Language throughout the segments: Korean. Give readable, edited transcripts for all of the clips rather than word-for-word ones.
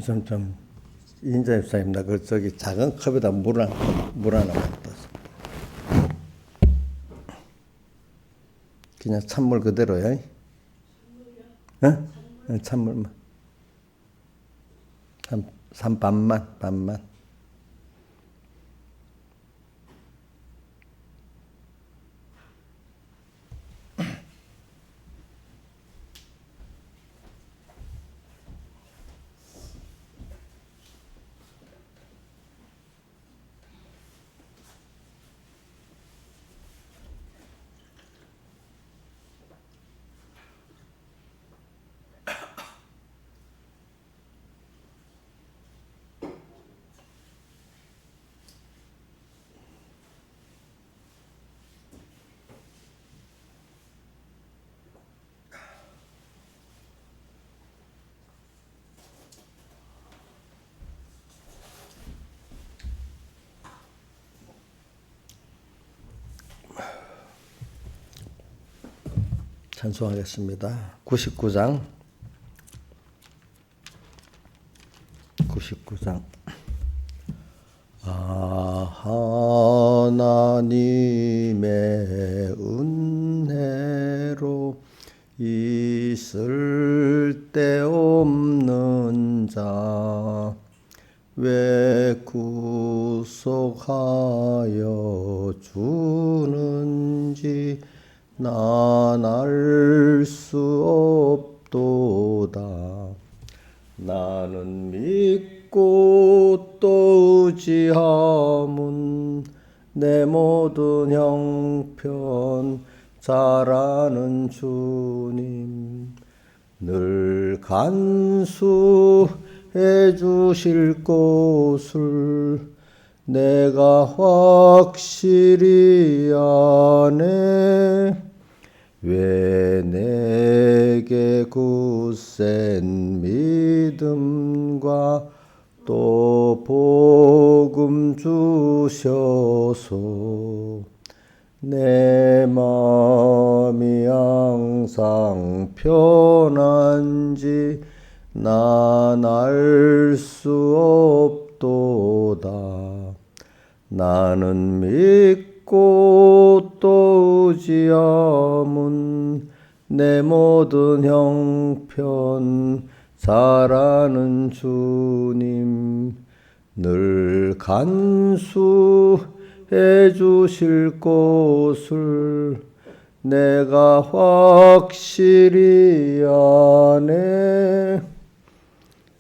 좀 인자 집사님 나 그 저기 작은 컵에다 물 하나만 떠서 그냥 찬물 그대로요. 어? 찬물만 한 반만. 찬송하겠습니다. 99장. 하나님의 은혜로 있을 데 없는 자 왜 구속하여 주는지 난 알 수 없도다. 나는 믿고 또 의지함은 내 모든 형편 잘 아는 주님 늘 간수해 주실 것을 내가 확실히 아네. 왜 내게 굳센 믿음과 또 복음 주셔서 내 마음이 항상 편한지 난 알 수 없도다. 나는 믿고 또 의지함은 내 모든 형편 잘 아는 주님 늘 간수해 주실 것을 내가 확실히 아네.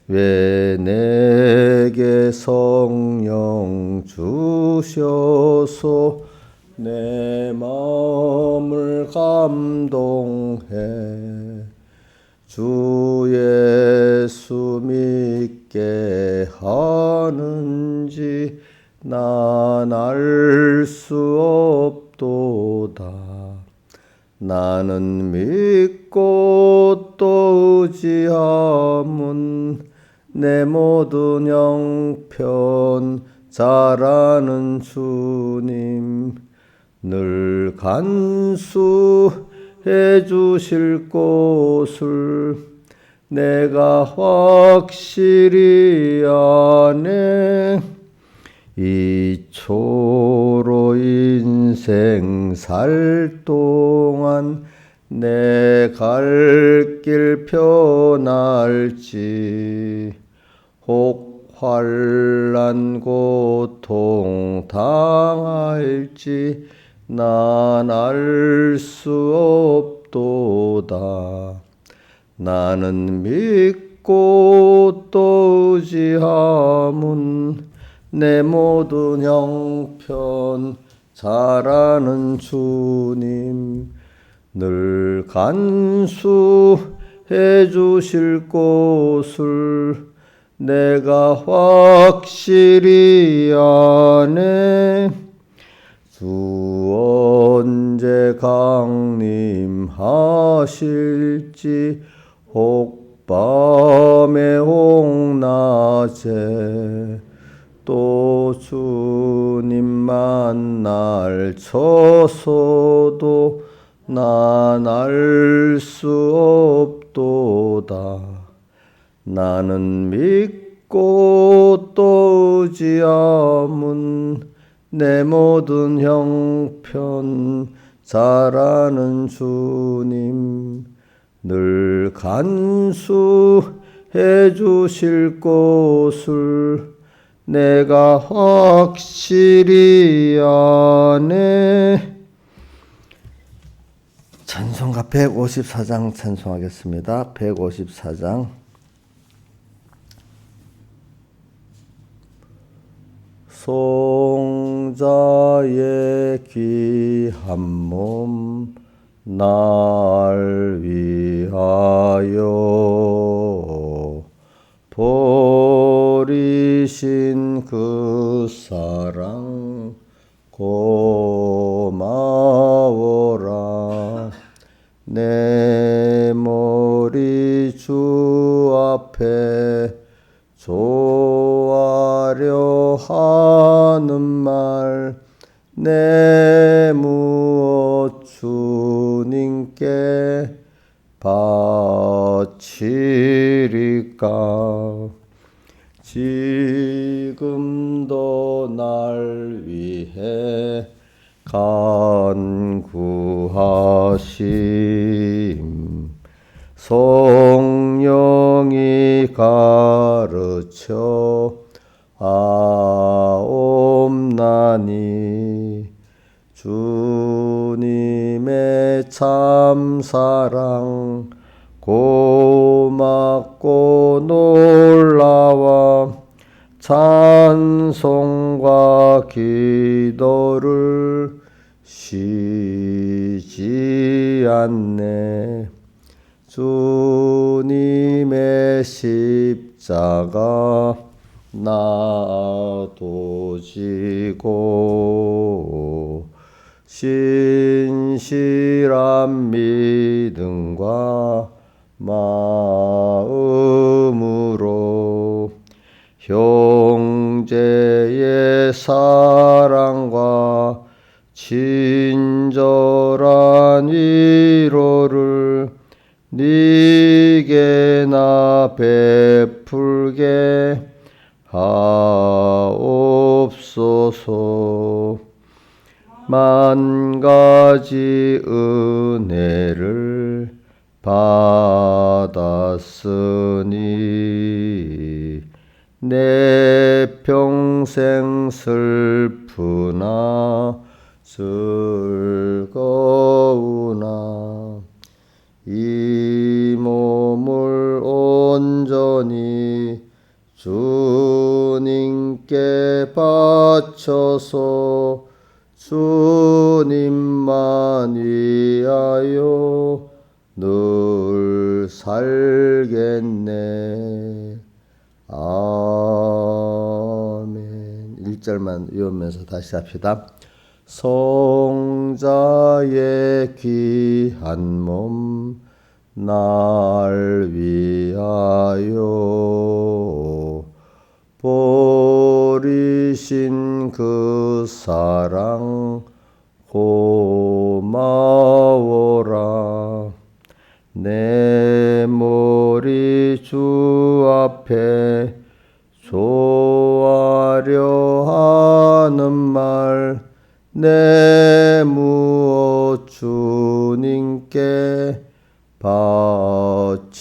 왜 내게 성령 주셔서 내 마음을 감동해 주 예수 믿게 하는지 난 알 수 없도다. 나는 믿고 또 의지함은 내 모든 형편 잘 아는 주님 늘 간수해 주실 것을 내가 확실히 아네. 이 초로 인생 살 동안 내 갈 길 편할지 혹 환난 고통 당할지 난 알 수 없도다. 나는 믿고 또 의지함은 내 모든 형편 잘 아는 주님 늘 간수해 주실 것을 내가 확실히 아네. 주 언제 강림하실지 혹 밤에 혹 낮에 또 주님 만날 쳐서도 난 알 수 없도다. 나는 믿고 무지함은 내 모든 형편 잘 아는 주님 늘 간수해 주실 곳을 내가 확실히 아네. 찬송가 154장 찬송하겠습니다. 154장. 송자의 귀한 몸 날 위하여 버리신 그 사랑 고마워라. 내 머리 주 앞에 조아려 하는 말 내 무엇 주님께 바치리까. 지금도 날 위해 간구하심 성령이 가르쳐 아옵나니 주님의 참사랑 고맙고 놀라와 찬송과 기도를 쉬지 않네. 주님의 십자가 나도 지고 신실한 믿음과 마음으로 형제의 사랑과 친절한 위로를 네게 나 베풀게 하옵소서. 만 가지 은혜를 받았으니 내 평생 슬프나 즐거우나 이 몸을 온전히 주님께 바쳐서 주님만 위하여 늘 살겠네. 아멘. 1절만 외우면서 다시 합시다. 성자의 귀한 몸 날 위하여 버리신 그 사랑 고마워라. 내 머리 주 앞에 조아려 하는 말 내 무엇 주님께 바치리까.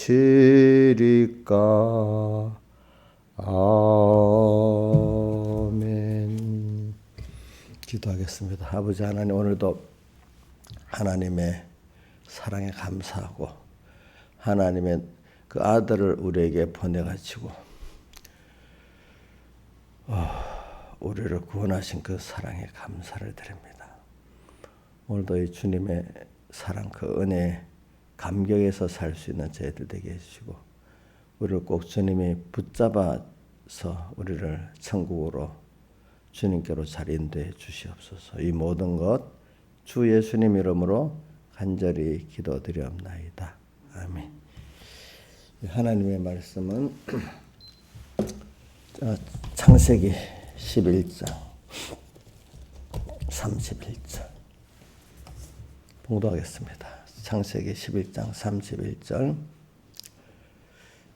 아멘. 기도하겠습니다. 아버지 하나님, 오늘도 하나님의 사랑에 감사하고 하나님의 그 아들을 우리에게 보내가지고 우리를 구원하신 그 사랑에 감사를 드립니다. 오늘도 이 주님의 사랑, 그 은혜 감격에서 살 수 있는 저희들 되게 해주시고 우리를 꼭 주님이 붙잡아서 우리를 천국으로 주님께로 잘 인도해 주시옵소서. 이 모든 것 주 예수님 이름으로 간절히 기도드리옵나이다. 아멘. 하나님의 말씀은 창세기 11장 31절 봉독하겠습니다. 창세기 11장 31절.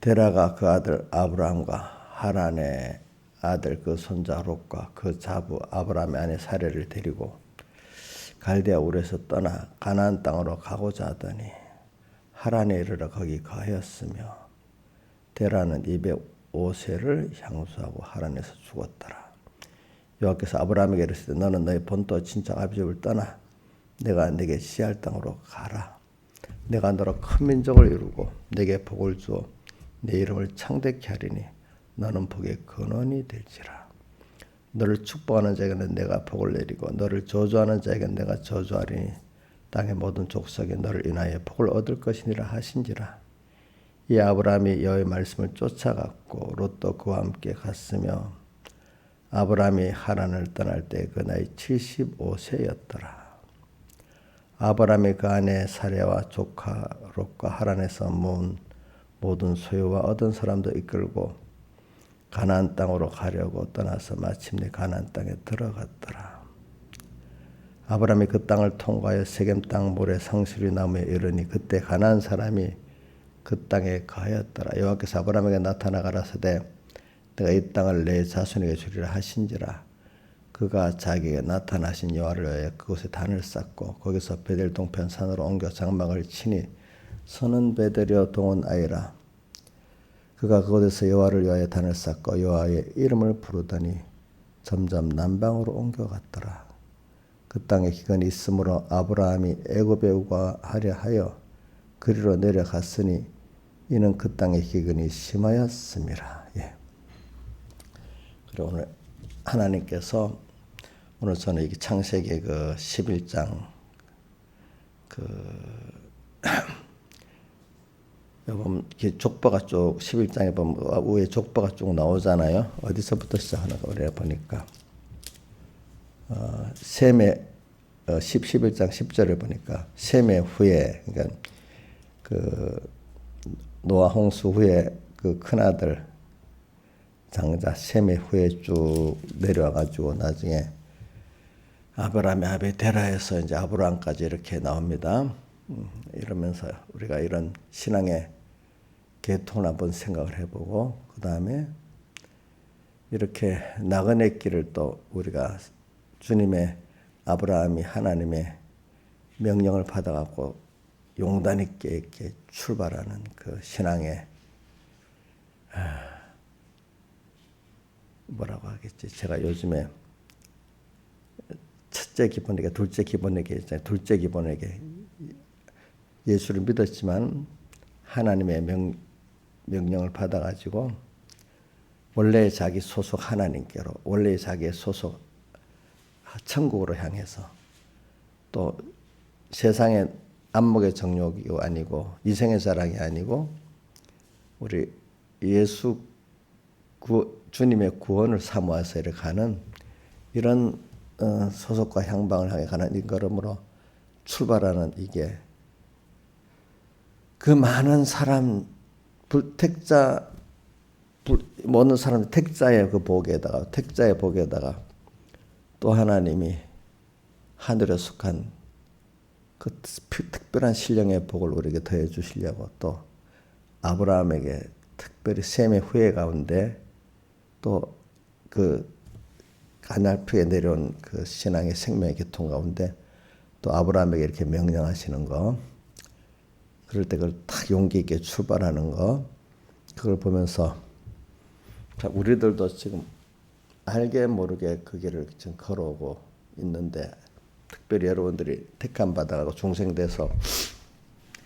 데라가 그 아들 아브라함과 하란에 아들 그 손자 롯과 그 자부 아브라함의 아내 사레를 데리고 갈대아 우르에서 떠나 가나안 땅으로 가고자 하더니 하란에 이르러 거기 거하였으며 데라는 205세를 향수하고 하란에서 죽었더라. 여호와께서 아브라함에게 이르시되 너는 너희 본토 친척 아비 집을 떠나 내가 네게 지할 땅으로 가라. 내가 너로 큰 민족을 이루고 네게 복을 주어 네 이름을 창대케 하리니 너는 복의 근원이 될지라. 너를 축복하는 자에게는 내가 복을 내리고 너를 저주하는 자에게는 내가 저주하리니 땅의 모든 족속이 너를 인하여 복을 얻을 것이니라 하신지라. 이 아브라함이 여호와의 말씀을 쫓아갔고 롯도 그와 함께 갔으며 아브라함이 하란을 떠날 때 그 나이 75세였더라. 아브라함이 그 아내 사레와 조카 롯과 하란에서 모은 모든 소유와 얻은 사람도 이끌고 가나안 땅으로 가려고 떠나서 마침내 가나안 땅에 들어갔더라. 아브라함이 그 땅을 통과하여 세겜 땅 모래 상수리 나무에 이르니 그때 가나안 사람이 그 땅에 거하였더라. 여호와께서 아브라함에게 나타나 가라사대 내가 이 땅을 내 자손에게 주리라 하신지라. 그가 자기에게 나타나신 여호와를 위하여 그곳에 단을 쌓고 거기서 베델 동편 산으로 옮겨 장막을 치니 선은 베델이요 동은 아이라. 그가 그곳에서 여호와를 위하여 단을 쌓고 여호와의 이름을 부르더니 점점 남방으로 옮겨갔더라. 그 땅에 기근이 있으므로 아브라함이 애굽에 우거하려 하여 그리로 내려갔으니 이는 그 땅의 기근이 심하였음이라. 예. 그리고 오늘 하나님께서 오늘 저는 이게 창세기 그 11장 보면 족보가 쭉 11장에 보면 위에 족보가 쭉 나오잖아요. 어디서부터 시작하는가 우리가 보니까 셈의 11장 10절을 보니까 셈의 후에 그러니까 그 노아 홍수 후에 그 큰아들 장자 셈의 후에 쭉 내려와 가지고 나중에 아브라함의 아비 데라에서 이제 아브라함까지 이렇게 나옵니다. 이러면서 우리가 이런 신앙의 계통을 한번 생각을 해보고 그 다음에 이렇게 나그네 길을 또 우리가 주님의 아브라함이 하나님의 명령을 받아갖고 용단 있게 이렇게 출발하는 그 신앙의 뭐라고 하겠지? 제가 요즘에 첫째 기본에게 둘째 기본에게 있잖아요. 둘째 기본에게 예수를 믿었지만 하나님의 명령을 받아가지고 원래 자기 소속 하나님께로 원래 자기의 소속 천국으로 향해서 또 세상의 안목의 정욕이 아니고 이생의 자랑이 아니고 우리 예수 주님의 구원을 사모해서 이렇게 가는 이런 소속과 향방을 향해 가는 이 걸음으로 출발하는 이게 그 많은 사람 모든 사람 택자의 그 복에다가 택자의 복에다가 또 하나님이 하늘에 속한 그 특별한 신령의 복을 우리에게 더해 주시려고 또 아브라함에게 특별히 셈의 후예 가운데 또 그 가나안에 내려온 그 신앙의 생명의 계통 가운데 또 아브라함에게 이렇게 명령하시는 거 그럴 때 그걸 딱 용기 있게 출발하는 거 그걸 보면서 우리들도 지금 알게 모르게 그 길을 지금 걸어오고 있는데 특별히 여러분들이 택함 받아가고 중생돼서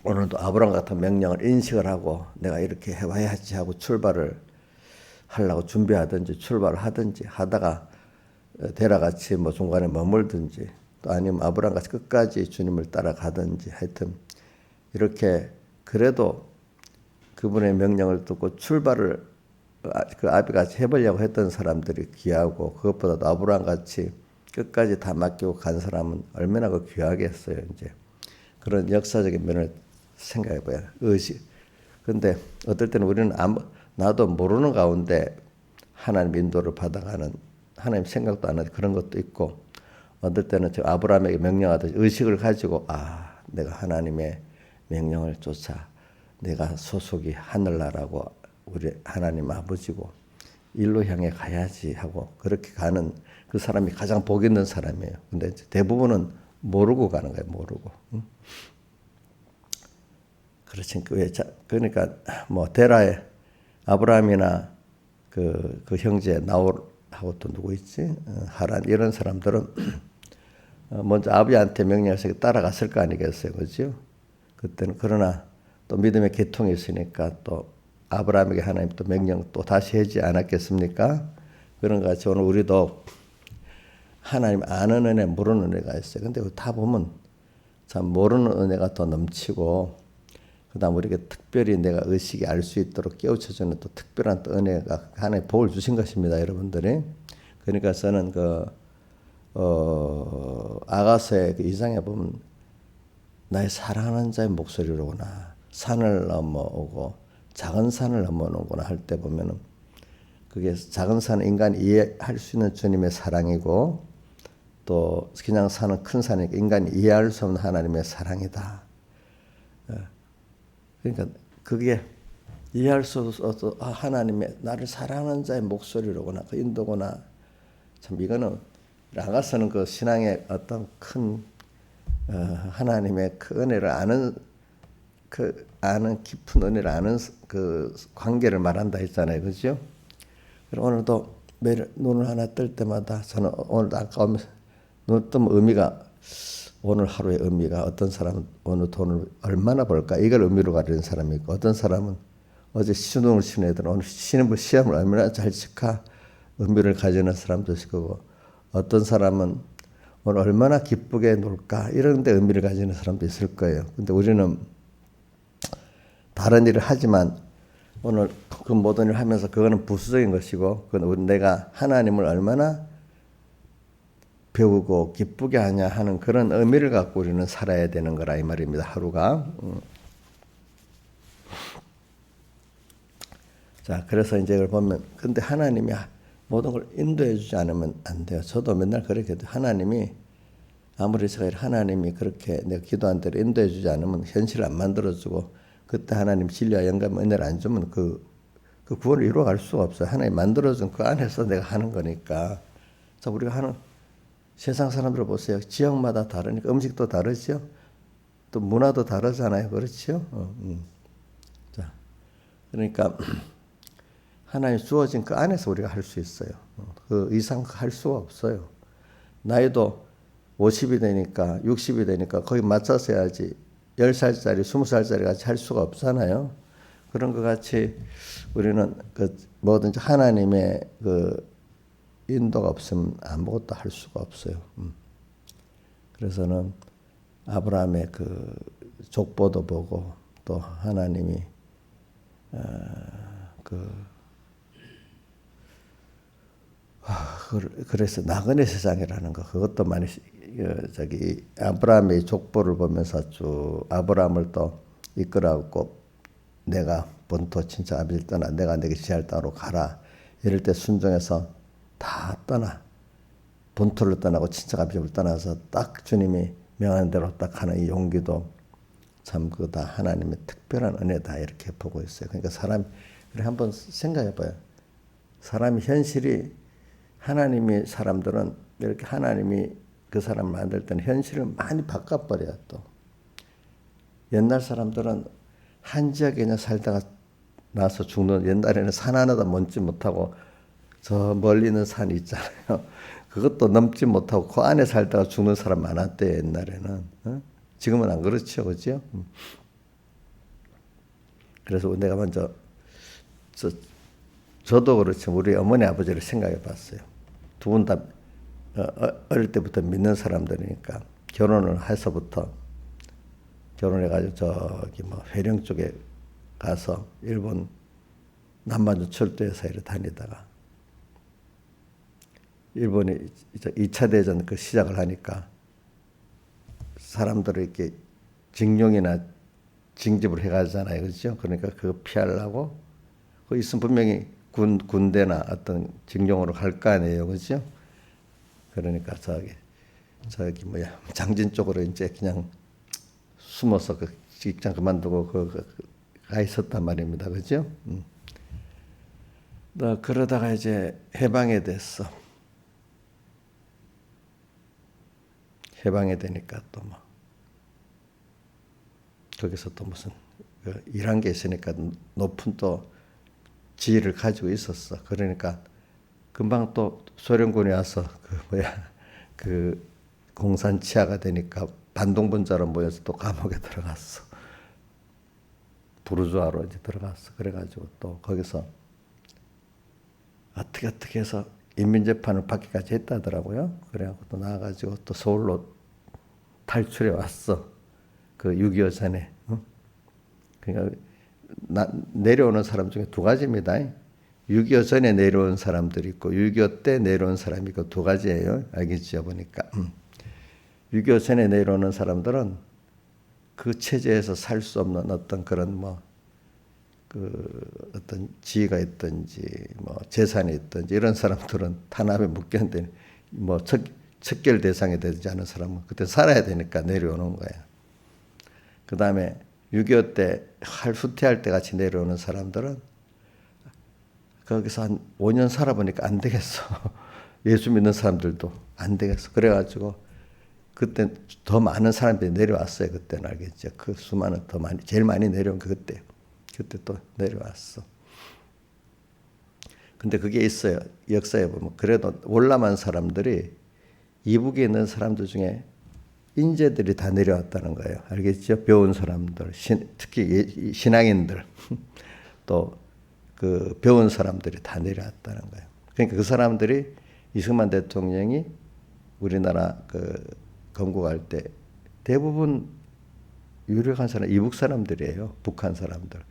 오늘도 아브라함 같은 명령을 인식을 하고 내가 이렇게 해봐야지 하고 출발을 하려고 준비하든지 출발을 하든지 하다가 데라같이 뭐 중간에 머물든지 또 아니면 아브라함같이 끝까지 주님을 따라가든지 하여튼 이렇게 그래도 그분의 명령을 듣고 출발을 그 아비같이 해보려고 했던 사람들이 귀하고 그것보다도 아브라함같이 끝까지 다 맡기고 간 사람은 얼마나 그 귀하겠어요. 이제 그런 역사적인 면을 생각해봐요. 의식. 근데 어떨 때는 우리는 나도 모르는 가운데 하나님 인도를 받아가는 하나님 생각도 안 하는 그런 것도 있고 어떨 때는 저 아브라함에게 명령하듯이 의식을 가지고 내가 하나님의 명령을 쫓아 내가 소속이 하늘나라고 우리 하나님 아버지고 일로 향해 가야지 하고 그렇게 가는 그 사람이 가장 복 있는 사람이에요. 근데 대부분은 모르고 가는 거예요. 모르고. 그렇지. 그러니까 뭐 데라의 아브라함이나 그 형제 나홀하고 또 누구 있지? 하란 이런 사람들은 먼저 아버지한테 명령해서 따라갔을 거 아니겠어요, 그렇죠? 그때는 그러나 또 믿음의 계통이 있으니까 또 아브라함에게 하나님 또 명령 또 다시 하지 않았겠습니까? 그런 것 같이 오늘 우리도 하나님 아는 은혜, 모르는 은혜가 있어요. 근데 다 보면 참 모르는 은혜가 더 넘치고, 그다음 우리에게 특별히 내가 의식이 알 수 있도록 깨우쳐주는 또 특별한 또 은혜가 하나님 복을 주신 것입니다, 여러분들이. 그러니까 저는 아가서의 그 2장에 보면 나의 사랑하는 자의 목소리로구나. 산을 넘어오고 작은 산을 넘어오는구나 할 때 보면은 그게 작은 산은 인간이 이해할 수 있는 주님의 사랑이고 또 그냥 산은 큰 산이니까 인간이 이해할 수 없는 하나님의 사랑이다. 그러니까 그게 이해할 수 없어 하나님의 나를 사랑하는 자의 목소리로구나. 그 인도구나. 참 이거는 아가서는 그 신앙의 어떤 큰 하나님의 그 은혜를 아는 깊은 은혜를 아는 그 관계를 말한다 했잖아요, 그렇죠? 그리고 오늘도 매일 눈을 하나 뜰 때마다 저는 오늘 아까 눈 뜨면 의미가 오늘 하루의 의미가 어떤 사람은 오늘 돈을 얼마나 벌까 이걸 의미로 가리는 사람이 있고 어떤 사람은 어제 수능을 치는 애들은 오늘 시험을 얼마나 잘 칠까 의미를 가지는 사람도 있을 거고 어떤 사람은 오늘 얼마나 기쁘게 놀까 이런 데 의미를 가지는 사람도 있을 거예요. 근데 우리는 다른 일을 하지만 오늘 그 모든 일을 하면서 그거는 부수적인 것이고 그건 내가 하나님을 얼마나 배우고 기쁘게 하냐 하는 그런 의미를 갖고 우리는 살아야 되는 거라 이 말입니다. 하루가. 자, 그래서 이제 이걸 보면 근데 하나님이 모든 걸 인도해 주지 않으면 안 돼요. 저도 맨날 그렇게 해도 하나님이 아무리 제가 하나님이 그렇게 내가 기도한 대로 인도해 주지 않으면 현실을 안 만들어 주고 그때 하나님 진리와 영감 은혜를 안 주면 그 구원을 이루어갈 수가 없어요. 하나님 만들어준 그 안에서 내가 하는 거니까. 자, 우리가 하는 세상 사람들 보세요. 지역마다 다르니까 음식도 다르죠. 또 문화도 다르잖아요. 그렇죠? 자, 그러니까 하나님 주어진 그 안에서 우리가 할 수 있어요. 그 이상 할 수가 없어요. 나이도 50이 되니까 60이 되니까 거기 맞춰서 해야지 10살짜리 20살짜리 같이 할 수가 없잖아요. 그런 것 같이 우리는 그 뭐든지 하나님의 그 인도가 없으면 아무것도 할 수가 없어요. 그래서는 아브라함의 그 족보도 보고 또 하나님이 그래서 나그네 세상이라는 거 그것도 많이 저기 아브라함의 족보를 보면서 쭉 아브라함을 또 이끌어갖고 내가 본토 친척 아비를 떠나 내가 내게 지할 땅으로 가라 이럴 때 순종해서 다 떠나 본토를 떠나고 친척 아비를 떠나서 딱 주님이 명한 대로 딱 하는 이 용기도 참 그다 하나님의 특별한 은혜다 이렇게 보고 있어요. 그러니까 사람 그래 한번 생각해봐요. 사람이 현실이 하나님이 사람들은 이렇게 하나님이 그 사람을 만들 때는 현실을 많이 바꿔버려요. 또 옛날 사람들은 한 지역에 그냥 살다가 나서 죽는 옛날에는 산 하나도 넘지 못하고 저 멀리 있는 산이 있잖아요. 그것도 넘지 못하고 그 안에 살다가 죽는 사람 많았대요. 옛날에는. 지금은 안 그렇죠. 그렇죠? 그래서 내가 먼저 저도 그렇죠. 우리 어머니 아버지를 생각해 봤어요. 두 분 다 어릴 때부터 믿는 사람들이니까 결혼을 해서부터 결혼해가지고 저기 뭐 회령 쪽에 가서 일본 남반도 철도에서 이렇게 다니다가 일본이 2차 대전 그 시작을 하니까 사람들을 이렇게 징용이나 징집을 해가잖아요. 그렇죠? 그러니까 그거 피하려고 그 있으면 분명히 군대나 어떤 징용으로 갈 거 아니에요. 그렇죠? 그러니까 저기 뭐야 장진 쪽으로 이제 그냥 숨어서 그 직장 그만두고 가 있었단 말입니다. 그죠? 그러다가 이제 해방이 됐어. 해방이 되니까 또 뭐 거기서 또 무슨 일한 게 있으니까 높은 또 지위를 가지고 있었어. 그러니까 금방 또 소련군이 와서 그 공산 치하가 되니까 반동분자로 모여서 또 감옥에 들어갔어. 부르주아로 이제 들어갔어. 그래가지고 또 거기서 어떻게 해서 인민재판을 받기까지 했다더라고요. 그래갖고 또 나와가지고 또 서울로 탈출해 왔어. 그 6.25 전에. 그러니까 내려오는 사람 중에 두 가지입니다. 6.25 전에 내려온 사람들이 있고 6.25 때 내려온 사람이 있고 두 가지예요. 알겠죠? 보니까. 6.25 전에 내려오는 사람들은 그 체제에서 살 수 없는 어떤 그런 어떤 지위가 있든지 재산이 있든지 이런 사람들은 탄압에 묶였는데 척결 대상이 되지 않은 사람은 그때 살아야 되니까 내려오는 거예요. 그 다음에 6.25 때 후퇴할 때 같이 내려오는 사람들은 거기서 한 5년 살아보니까 안 되겠어. 예수 믿는 사람들도 안 되겠어. 그래가지고 그때 더 많은 사람들이 내려왔어요. 그때는 알겠죠. 그 수많은 제일 많이 내려온 게 그때 또 내려왔어. 근데 그게 있어요. 역사에 보면 그래도 월남한 사람들이 이북에 있는 사람들 중에 인재들이 다 내려왔다는 거예요. 알겠죠? 배운 사람들, 특히 신앙인들, 또 그 배운 사람들이 다 내려왔다는 거예요. 그러니까 그 사람들이 이승만 대통령이 우리나라 건국할 때 대부분 유력한 사람 이북 사람들이에요. 북한 사람들.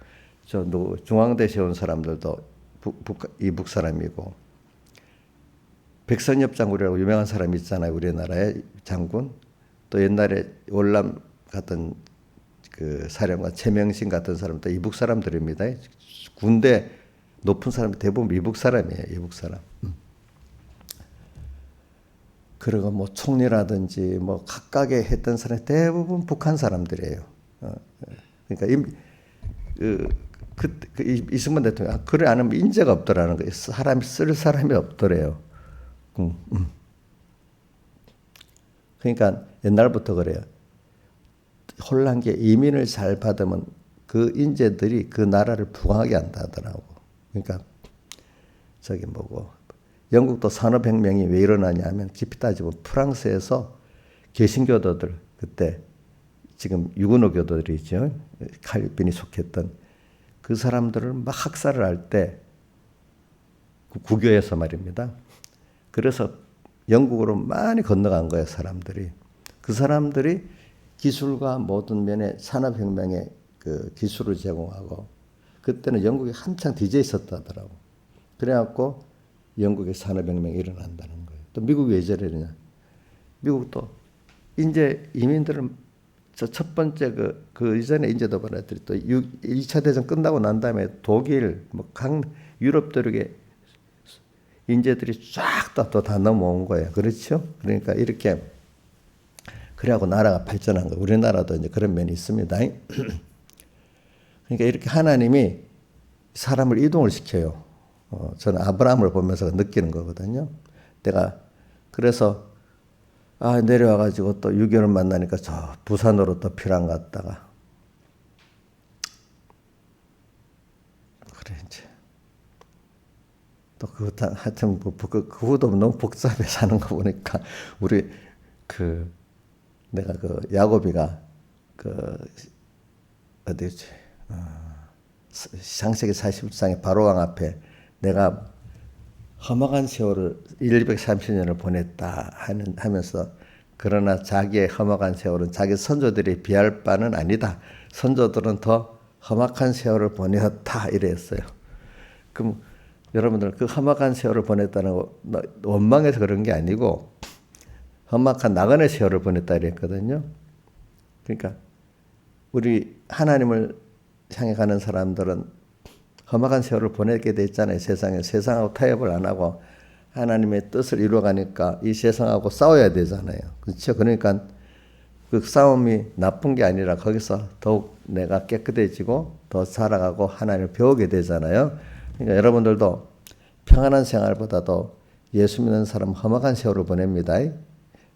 중앙대시에 온 사람들도 이북 사람이고 백선엽 장군이라고 유명한 사람이 있잖아요. 우리나라의 장군. 또 옛날에 월남 같은 그 사령관 최명신 같은 사람도 이북 사람들입니다. 군대 높은 사람 대부분 이북 사람이에요. 이북 사람. 그리고 총리라든지 각각의 했던 사람이 대부분 북한 사람들이에요. 그러니까 이승만 대통령 그래 안 하면 인재가 없더라는 거예요. 쓸 사람이 없더래요. 그러니까 옛날부터 그래요. 혼란 게 이민을 잘 받으면 그 인재들이 그 나라를 부강하게 한다더라고. 그러니까 영국도 산업혁명이 왜 일어나냐 하면 깊이 따지면 프랑스에서 개신교도들 그때 지금 유근호 교도들이죠. 칼빈이 속했던 그 사람들을 막 학살을 할 때 구교에서 말입니다. 그래서 영국으로 많이 건너간 거예요. 사람들이. 그 사람들이 기술과 모든 면에 산업혁명에 그 기술을 제공하고 그때는 영국이 한창 뒤져 있었다더라고. 그래갖고 영국의 산업혁명이 일어난다는 거예요. 또 미국이 왜 저러냐. 미국도 이제 이민들을 첫 번째 그 이전에 인재도 보냈더니 또 2차 대전 끝나고 난 다음에 독일, 유럽 대륙에 인재들이 쫙 다 넘어온 거예요. 그렇죠? 그러니까 이렇게 그래갖고 나라가 발전한 거예요. 우리나라도 이제 그런 면이 있습니다. 그러니까 이렇게 하나님이 사람을 이동을 시켜요. 저는 아브라함을 보면서 느끼는 거거든요. 내가 그래서 내려와가지고 또 6.25를 만나니까 저 부산으로 또 피랑 갔다가 그래 이제 또 하여튼 그것도 너무 복잡해 사는 거 보니까 우리 내가 야곱이가 어디지 창세기 41장의 바로왕 앞에 내가 험악한 세월을 1230년을 보냈다 하면서 그러나 자기의 험악한 세월은 자기 선조들이 비할 바는 아니다. 선조들은 더 험악한 세월을 보냈다 이랬어요. 그럼 여러분들 그 험악한 세월을 보냈다는 거 원망해서 그런 게 아니고 험악한 나그네 세월을 보냈다 이랬거든요. 그러니까 우리 하나님을 향해 가는 사람들은 험악한 세월을 보내게 돼 있잖아요. 세상하고 타협을 안 하고 하나님의 뜻을 이루어가니까 이 세상하고 싸워야 되잖아요. 그렇죠? 그러니까 그 싸움이 나쁜 게 아니라 거기서 더욱 내가 깨끗해지고 더 살아가고 하나님을 배우게 되잖아요. 그러니까 여러분들도 평안한 생활보다도 예수 믿는 사람 험악한 세월을 보냅니다.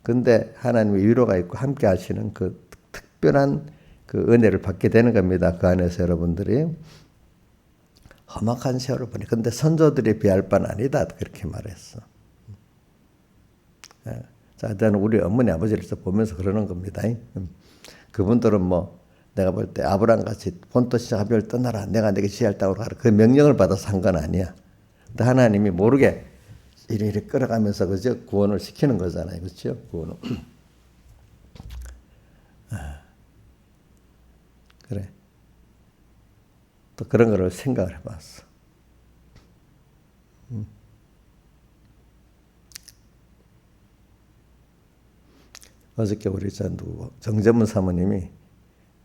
근데 하나님의 위로가 있고 함께 하시는 그 특별한 그 은혜를 받게 되는 겁니다. 그 안에서 여러분들이 험악한 세월을 보내. 근데 선조들이 비할 바는 아니다. 그렇게 말했어. 자, 저는 우리 어머니 아버지를 보면서 그러는 겁니다. 그분들은 뭐 내가 볼 때 아브라함 같이 본토 하별 떠나라. 내가 내게 지혜할 땅으로 가라. 그 명령을 받아서 한 건 아니야. 근데 하나님이 모르게 이리 끌어가면서 그죠? 구원을 시키는 거잖아요. 그렇죠? 구원을. 그래. 또 그런 거를 생각을 해봤어. 어저께 우리 정재문 사모님이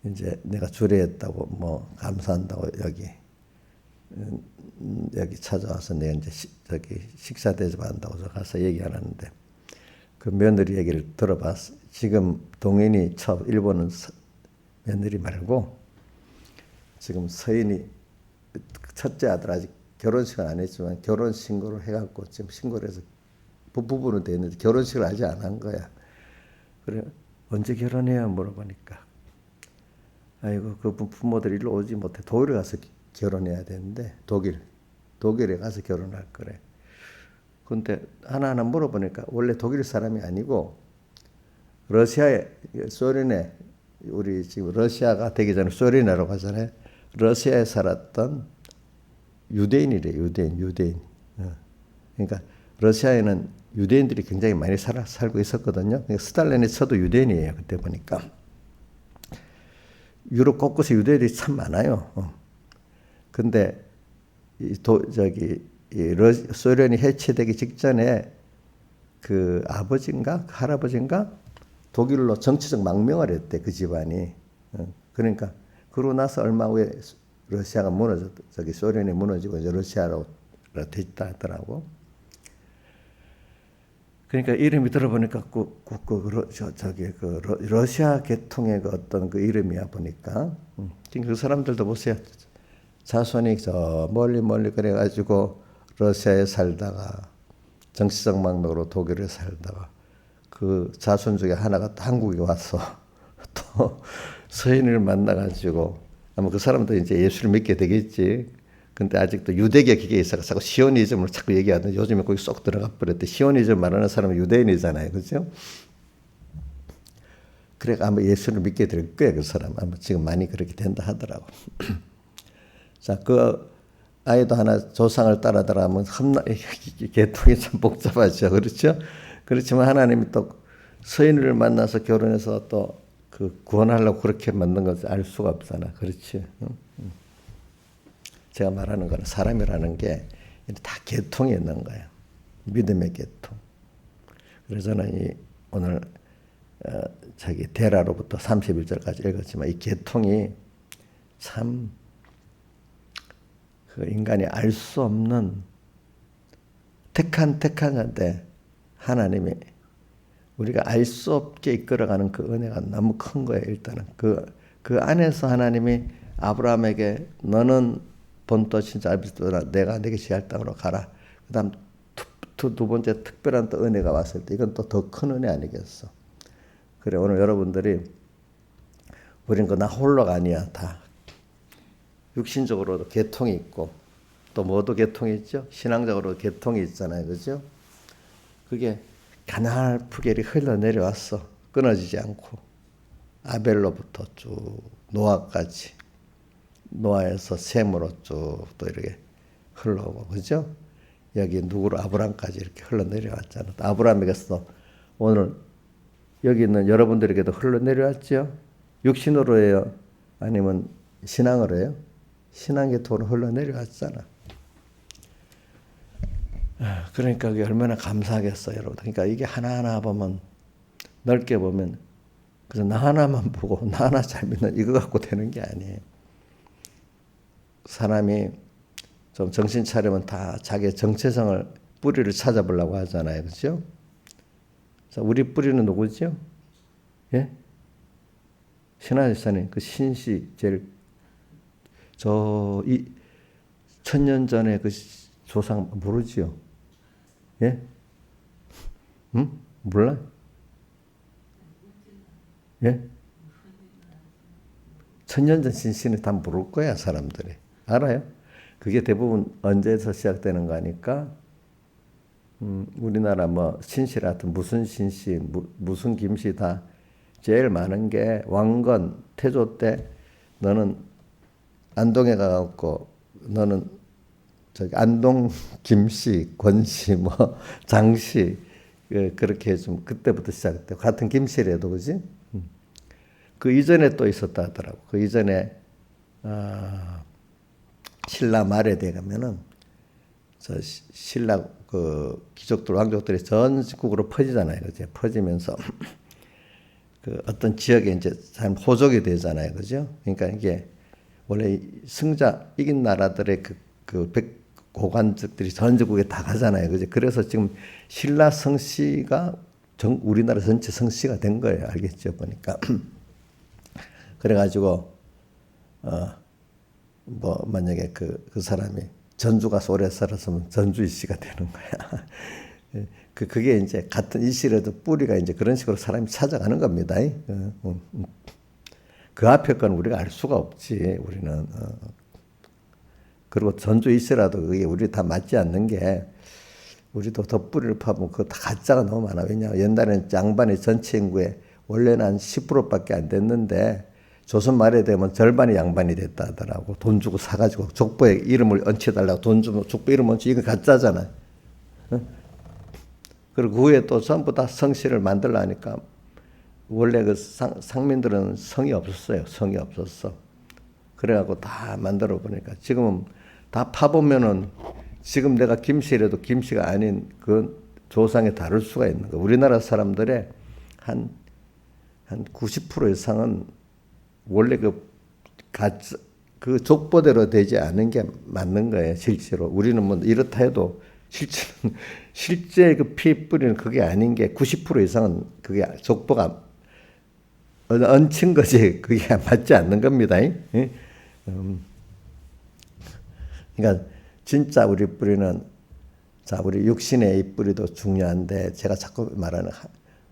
이제 내가 주례했다고 뭐 감사한다고 여기 찾아와서 내가 이제 식사 대접한다고 가서 얘기하는데 그 며느리 얘기를 들어봤어. 지금 동인이 일본은 며느리 말고 지금 서인이 첫째 아들 아직 결혼식은 안 했지만 결혼 신고를 해갖고 지금 신고를 해서 부부는 돼 있는데 결혼식을 아직 안 한 거야. 그래 언제 결혼해야 물어보니까 아이고 그 부모들 일로 오지 못해 독일에 가서 결혼해야 되는데 독일에 가서 결혼할 거래. 근데 하나하나 물어보니까 원래 독일 사람이 아니고 소련에 우리 지금 러시아가 되기 전에 소련이라고 하잖아요. 러시아에 살았던 유대인이래. 유대인. 그러니까 러시아에는 유대인들이 굉장히 많이 살고 있었거든요. 그러니까 스탈린의 처도 유대인이에요. 그때 보니까 유럽 곳곳에 유대인들이 참 많아요. 근데 소련이 해체되기 직전에 그 아버지인가 할아버지인가 독일로 정치적 망명을 했대. 그 집안이. 그러니까 그러고 나서 얼마 후에 러시아가 소련이 무너지고 이제 러시아로 됐다 하더라고. 그러니까 이름이 들어보니까 러시아 계통의 그 어떤 그 이름이야 보니까. 그 사람들도 보세요. 자손이 저 멀리 그래가지고 러시아에 살다가 정치적 망명으로 독일에 살다가 그 자손 중에 하나가 한국에 와서 또 서인을 만나가지고 아마 그 사람도 이제 예수를 믿게 되겠지. 근데 아직도 유대계 기계에 있어서 시오니즘을 자꾸 얘기하는데 요즘에 거기 쏙 들어가 버렸대. 시오니즘 말하는 사람은 유대인이잖아요. 그죠? 그래 아마 예수를 믿게 될 거야. 그 사람 아마 지금 많이 그렇게 된다 하더라고. 자, 그 아이도 하나 조상을 따라들어가면 계통이 참 복잡하죠. 그렇죠? 그렇지만 하나님이 또 서인을 만나서 결혼해서 또 그 구원하려고 그렇게 만든 것을 알 수가 없잖아. 그렇지? 제가 말하는 거는 사람이라는 게 다 계통이 있는 거예요. 믿음의 계통. 그래서 저는 오늘 데라로부터 31절까지 읽었지만 이 계통이 참 그 인간이 알 수 없는 택한 자인데 하나님이 우리가 알 수 없게 이끌어가는 그 은혜가 너무 큰 거예요. 일단은 그 안에서 하나님이 아브라함에게 너는 본토 진짜 아비스도라 내가 내게 지할 땅으로 가라. 그다음 두 번째 특별한 또 은혜가 왔을 때 이건 또 더 큰 은혜 아니겠어. 그래 오늘 여러분들이 우린 나 홀로가 아니야. 다 육신적으로도 계통이 있고 또 뭐도 계통이 있죠. 신앙적으로도 계통이 있잖아요. 그죠? 그게 가나풀게 흘러내려왔어. 끊어지지 않고 아벨로부터 쭉 노아까지 노아에서 셈으로 쭉 또 이렇게 흘러오고 그죠? 여기 누구로 아브람까지 이렇게 흘러내려왔잖아. 아브람에게서 오늘 여기 있는 여러분들에게도 흘러내려왔죠? 육신으로 해요? 아니면 신앙으로 해요? 신앙의 도로 흘러내려왔잖아. 그러니까 그게 얼마나 감사하겠어요, 여러분. 그러니까 이게 하나하나 보면 넓게 보면 그래서 나 하나만 보고 나 하나 잘 믿는 이거 갖고 되는 게 아니에요. 사람이 좀 정신 차리면 다 자기의 정체성을 뿌리를 찾아보려고 하잖아요, 그렇죠? 우리 뿌리는 누구죠? 예? 신하집사님 그 신씨 제일 1000년 전에 그 조상 모르지요? 예? 응? 몰라? 예? 천년전 신신을 다 모를 거야, 사람들이. 알아요? 그게 대부분 언제서 시작되는 거니까, 우리나라 뭐, 신씨 같은 무슨 신씨, 무슨 김씨 다 제일 많은 게 왕건, 태조 때 너는 안동에 가갖고, 너는 저기 안동 김씨, 권씨, 뭐, 장씨, 그렇게 좀 그때부터 시작됐고, 같은 김씨래도, 그지? 그 이전에 또 있었다 하더라고. 그 이전에 신라 말에 되면은 저 신라 그 귀족들 왕족들이 전국으로 퍼지잖아요. 그죠? 퍼지면서 그 어떤 지역에 이제 참 호족이 되잖아요. 그죠? 그러니까 이게 원래 승자 이긴 나라들의 그 고관직들이 전국에 다 가잖아요. 그죠? 그래서 지금 신라 성씨가 우리나라 전체 성씨가 된 거예요. 알겠죠? 보니까. 그래가지고 뭐 만약에 그 사람이 전주 가서 오래 살았으면 전주 이씨가 되는 거야. 그게 이제 같은 이씨라도 뿌리가 이제 그런 식으로 사람이 찾아가는 겁니다. 그 앞에 건 우리가 알 수가 없지. 우리는 그리고 전주 이씨라도 그게 우리 다 맞지 않는 게 우리도 더 뿌리를 파면 그거 다 가짜가 너무 많아. 왜냐하면 옛날에는 양반의 전체 인구에 원래는 한 10%밖에 안 됐는데 조선 말에 되면 절반이 양반이 됐다 하더라고. 돈 주고 사가지고 족보에 이름을 얹혀달라고 돈 주면 족보 이름 얹혀. 이거 가짜잖아. 그리고 그 후에 또 전부 다 성씨를 만들라니까 원래 그 상민들은 성이 없었어요. 성이 없었어. 그래갖고 다 만들어 보니까 지금은 다 파보면은 지금 내가 김씨라도 김씨가 아닌 그 조상에 다를 수가 있는 거야. 우리나라 사람들의 한 90% 이상은 원래 그 족보대로 되지 않은 게 맞는 거예요, 실제로. 우리는 뭐 이렇다 해도 실제 그 피 뿌리는 그게 아닌 게 90% 이상은 그게 족보가 얹힌 거지. 그게 맞지 않는 겁니다. 그러니까 진짜 우리 뿌리는 자, 우리 육신의 이 뿌리도 중요한데 제가 자꾸 말하는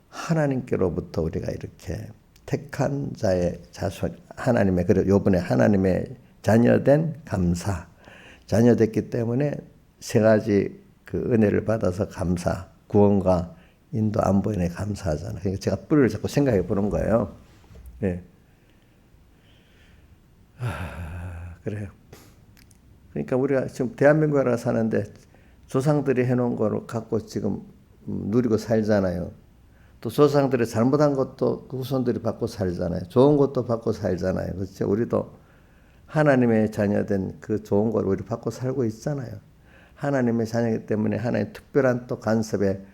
하나님께로부터 우리가 이렇게 택한 자의 자손, 하나님의, 그리고 요번에 하나님의 자녀된 감사. 자녀됐기 때문에 세 가지 그 은혜를 받아서 감사, 구원과 인도 안보인에 감사하잖아요. 그러니까 제가 뿌리를 자꾸 생각해 보는 거예요. 예. 그래요. 그러니까 우리가 지금 대한민국에 나라 사는데 조상들이 해놓은 거를 갖고 지금 누리고 살잖아요. 또 조상들이 잘못한 것도 그 후손들이 받고 살잖아요. 좋은 것도 받고 살잖아요. 그렇죠? 우리도 하나님의 자녀된 그 좋은 걸 우리 받고 살고 있잖아요. 하나님의 자녀이기 때문에 하나님의 특별한 또 간섭의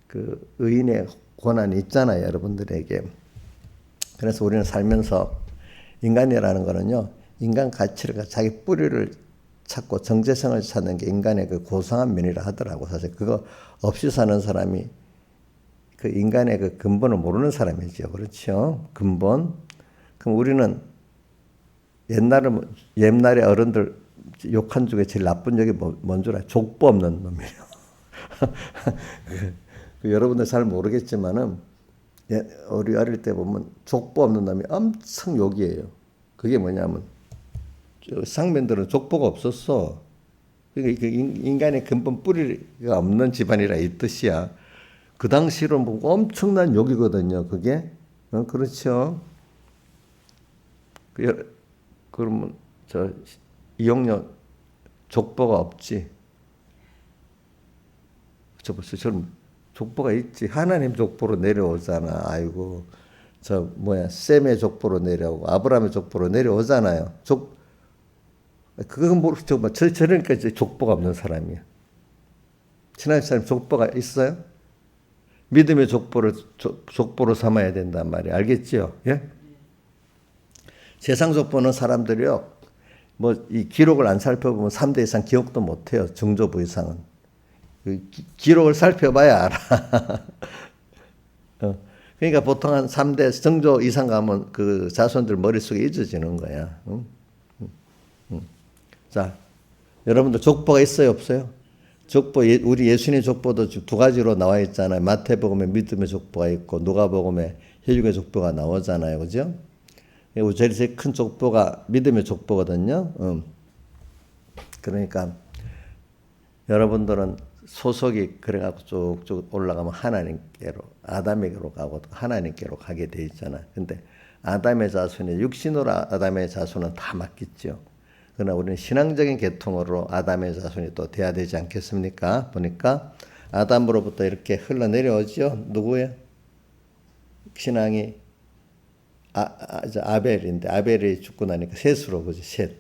그 의인의 권한이 있잖아요. 여러분들에게. 그래서 우리는 살면서 인간이라는 거는요. 인간 가치를 자기 뿌리를 찾고 정체성을 찾는 게 인간의 그 고상한 면이라 하더라고. 사실 그거 없이 사는 사람이 그 인간의 그 근본을 모르는 사람이죠. 그렇죠? 근본. 그럼 우리는 옛날에 어른들 욕한 중에 제일 나쁜 욕이 뭔 줄 알아요? 족보 없는 놈이에요. 여러분들 잘 모르겠지만은 우리 어릴 때 보면 족보 없는 놈이 엄청 욕이에요. 그게 뭐냐면 상면들은 족보가 없었어. 그러니까 인간의 근본 뿌리가 없는 집안이라 이 뜻이야. 그 당시로 뭐 엄청난 욕이거든요. 그게 그렇죠. 그러면 이용녀 족보가 없지. 저는 족보가 있지. 하나님 족보로 내려오잖아. 아이고 셈의 족보로 내려오고 아브라함의 족보로 내려오잖아요. 그건 모르죠. 저러니까 이제 족보가 없는 사람이야. 친한 사람 족보가 있어요? 믿음의 족보로 삼아야 된단 말이에요. 알겠지요? 예? 세상 족보는 사람들이요. 이 기록을 안 살펴보면 3대 이상 기억도 못 해요. 중조부 이상은. 기록을 살펴봐야 알아. 그러니까 보통 한 3대 정조 이상 가면 그 자손들 머릿속에 잊어지는 거야. 자, 여러분들 족보가 있어요, 없어요? 족보, 우리 예수님의 족보도 두 가지로 나와 있잖아요. 마태복음에 믿음의 족보가 있고 누가복음에 혈육의 족보가 나오잖아요. 그죠? 제일 큰 족보가 믿음의 족보거든요. 그러니까 여러분들은 소속이 그래갖고 쭉쭉 올라가면 하나님께로, 아담에게로 가고 하나님께로 가게 돼 있잖아요. 근데 아담의 자손이 육신으로 아담의 자손은 다 맡겼죠. 그러나 우리는 신앙적인 계통으로 아담의 자손이 또 돼야 되지 않겠습니까? 보니까 아담으로부터 이렇게 흘러내려오죠. 누구예요? 신앙이 아벨인데 아벨이 죽고 나니까 셋으로 그죠? 셋.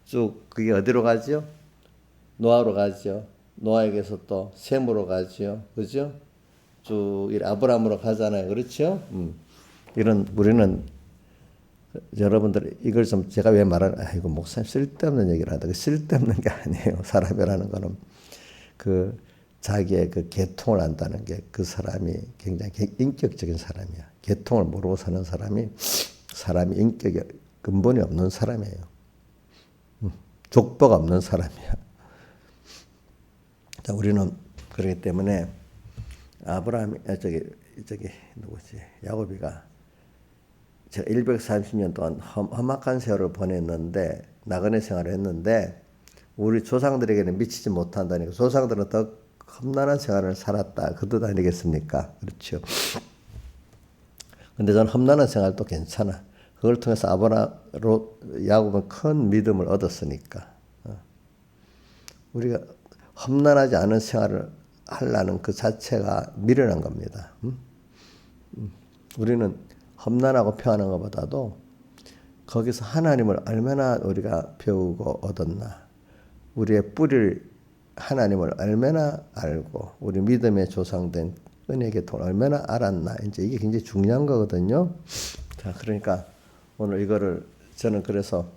쭉 그게 어디로 가죠? 노아로 가죠. 노아에게서 또 셈으로 가죠. 그죠? 쭉 아브라함으로 가잖아요. 그렇죠? 이런 우리는 여러분들 이걸 좀 제가 왜 말하는 이거 목사님 쓸데없는 얘기를 한다. 쓸데없는 게 아니에요. 사람이라는 거는 그 자기의 그 계통을 안다는 게 그 사람이 굉장히 인격적인 사람이야. 계통을 모르고 사는 사람이 인격이 근본이 없는 사람이에요. 족보가 없는 사람이야. 자, 우리는 그렇기 때문에 아브라함이 저기 누구지? 야곱이가 제가 130년 동안 험악한 세월을 보냈는데 나그네 생활을 했는데 우리 조상들에게는 미치지 못한다니까. 조상들은 더 험난한 생활을 살았다. 그 뜻 아니겠습니까? 그렇죠. 근데 저는 험난한 생활도 괜찮아. 그걸 통해서 야곱은 큰 믿음을 얻었으니까. 우리가 험난하지 않은 생활을 하려는 그 자체가 미련한 겁니다. 우리는 험난하고 평안한 것보다도 거기서 하나님을 얼마나 우리가 배우고 얻었나. 우리의 뿌리를 하나님을 얼마나 알고 우리 믿음의 조상된 은혜의 계통을 얼마나 알았나. 이제 이게 굉장히 중요한 거거든요. 자, 그러니까 오늘 이거를 저는 그래서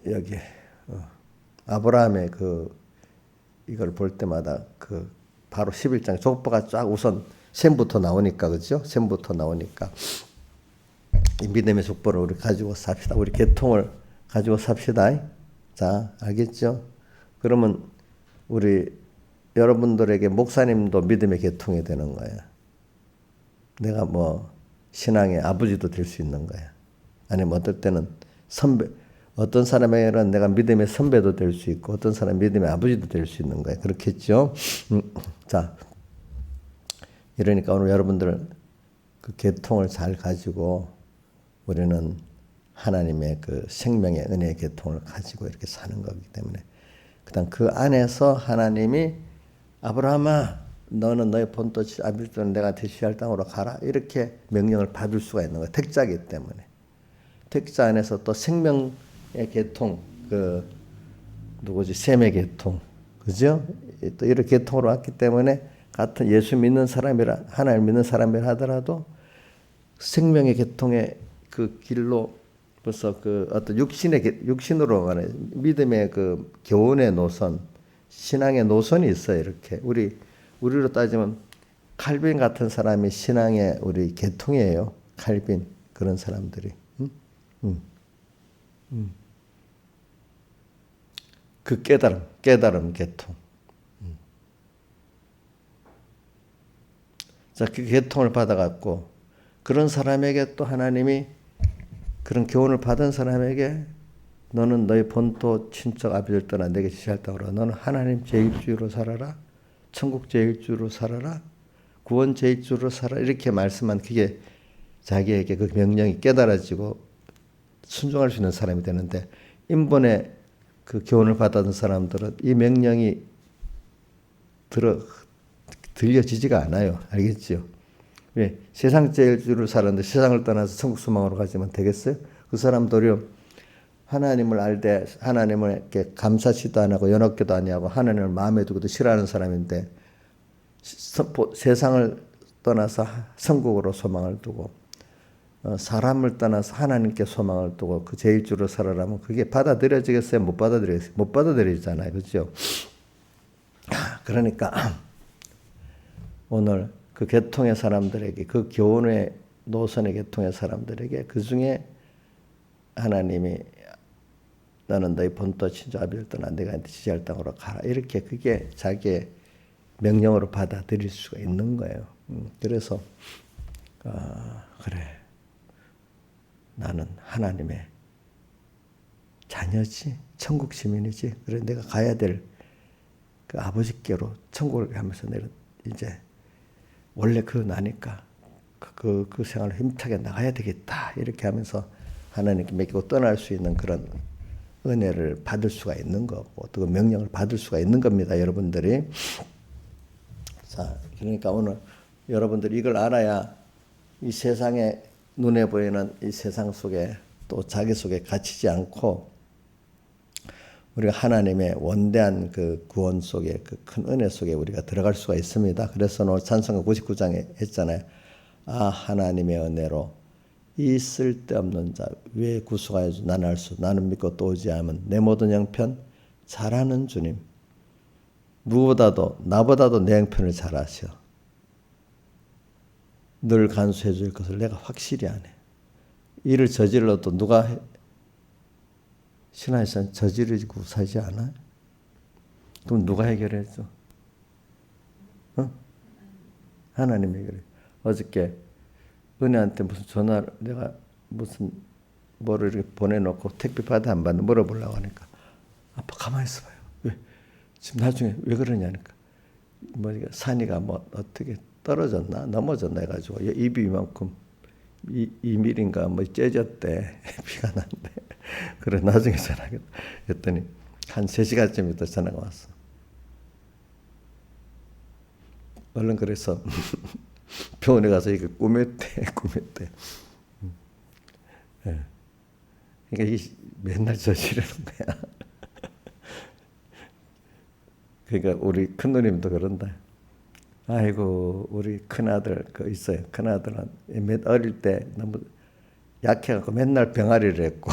여기 아브라함의 이걸 볼 때마다 바로 11장 족보가 쫙 우선 셈부터 나오니까 그죠? 셈부터 나오니까 이 믿음의 족보를 우리 가지고 삽시다. 우리 계통을 가지고 삽시다. 자, 알겠죠? 그러면 우리 여러분들에게 목사님도 믿음의 계통이 되는 거야. 내가 신앙의 아버지도 될 수 있는 거야. 아니면 어떨 때는 선배, 어떤 사람에게는 내가 믿음의 선배도 될 수 있고 어떤 사람 믿음의 아버지도 될 수 있는 거예요. 그렇겠죠? 자, 이러니까 오늘 여러분들 그 계통을 잘 가지고 우리는 하나님의 그 생명의 은혜의 계통을 가지고 이렇게 사는 거기 때문에 그다음 그 안에서 하나님이 아브라함아 너는 너의 본토 아비들은 내가 대시할 땅으로 가라 이렇게 명령을 받을 수가 있는 거예요. 택자이기 때문에. 택자 안에서 또 생명의 계통, 누구지? 셈의 계통. 그죠? 또 이런 계통으로 왔기 때문에 같은 예수 믿는 사람이라, 하나님 믿는 사람이라 하더라도 생명의 계통의 그 길로 벌써 어떤 육신으로 가는 믿음의 교훈의 노선, 신앙의 노선이 있어요. 이렇게. 우리로 따지면 칼빈 같은 사람이 신앙의 우리 계통이에요. 칼빈. 그런 사람들이. 그 깨달음 계통. 자, 그 계통을 받아갖고 그런 사람에게 또 하나님이 그런 교훈을 받은 사람에게 너는 너희 본토 친척 아비들 떠나 내게 지시할 땅으로 너는 하나님 제1주로 살아라. 천국 제1주로 살아라. 구원 제1주로 살아라. 이렇게 말씀한 그게 자기에게 그 명령이 깨달아지고 순종할 수 있는 사람이 되는데 인본의 그 교훈을 받았던 사람들은 이 명령이 들려지지가 않아요. 알겠죠? 왜? 세상 제1주로 살았는데 세상을 떠나서 천국 소망으로 가지면 되겠어요? 그 사람들이 하나님을 알되 하나님을 이렇게 감사치도 안 하고 연합기도 아니하고 하나님을 마음에 두고도 싫어하는 사람인데 세상을 떠나서 천국으로 소망을 두고 사람을 떠나서 하나님께 소망을 두고 그 제1주로 살아라면 그게 받아들여지겠어요? 못 받아들이겠어요? 못 받아들이잖아요. 그렇죠? 그러니까 오늘 그 계통의 사람들에게 그 교훈의 노선의 계통의 사람들에게 그 중에 하나님이 너는 너희 본토 친조 아비를 떠나 내가 너한테 지지할 땅으로 가라. 이렇게 그게 자기의 명령으로 받아들일 수가 있는 거예요. 그래서 그래, 나는 하나님의 자녀지, 천국 시민이지. 그래, 내가 가야 될 그 아버지께로 천국을 가면서 내가 이제 원래 나니까 그 생활을 힘차게 나가야 되겠다. 이렇게 하면서 하나님께 맡기고 떠날 수 있는 그런 은혜를 받을 수가 있는 거고, 또 명령을 받을 수가 있는 겁니다, 여러분들이. 자, 그러니까 오늘 여러분들이 이걸 알아야 이 세상에 눈에 보이는 이 세상 속에 또 자기 속에 갇히지 않고 우리가 하나님의 원대한 그 구원 속에 그 큰 은혜 속에 우리가 들어갈 수가 있습니다. 그래서 오늘 찬송가 99장에 했잖아요. 아, 하나님의 은혜로 이 쓸데없는 자 왜 구속하여 주 나는 알 수 나는 믿고 또 오지 않으면 내 모든 형편 잘하는 주님, 누구보다도 나보다도 내 형편을 잘 아셔. 늘 간수해 줄 것을 내가 확실히 아네. 일을 저질러도 누가 신앙에서는 저지르고 사지 않아? 그럼 누가 해결해 줘? 하나님이 해결해. 어저께 은혜한테 무슨 전화 내가 무슨 뭐를 이렇게 보내놓고 택배 받아 안 받는 물어보려고 하니까 아빠 가만히 있어봐요. 왜? 지금 나중에 왜 그러냐니까 뭐 산이가 뭐 어떻게 떨어졌나 넘어졌나 해가지고 입이 이만큼 2mm인가 뭐 째졌대. 비가 났는데 그래 나중에 전화하겠다 했더니 한 3시간쯤 있다 전화가 왔어. 얼른 그래서 병원에 가서 이거 꾸몄대. 네. 그러니까 맨날 저지르는 거야. 그러니까 우리 큰누님도 그런다. 아이고 우리 큰아들 있어요. 큰아들은 어릴 때 너무 약해갖고 맨날 병아리를 했고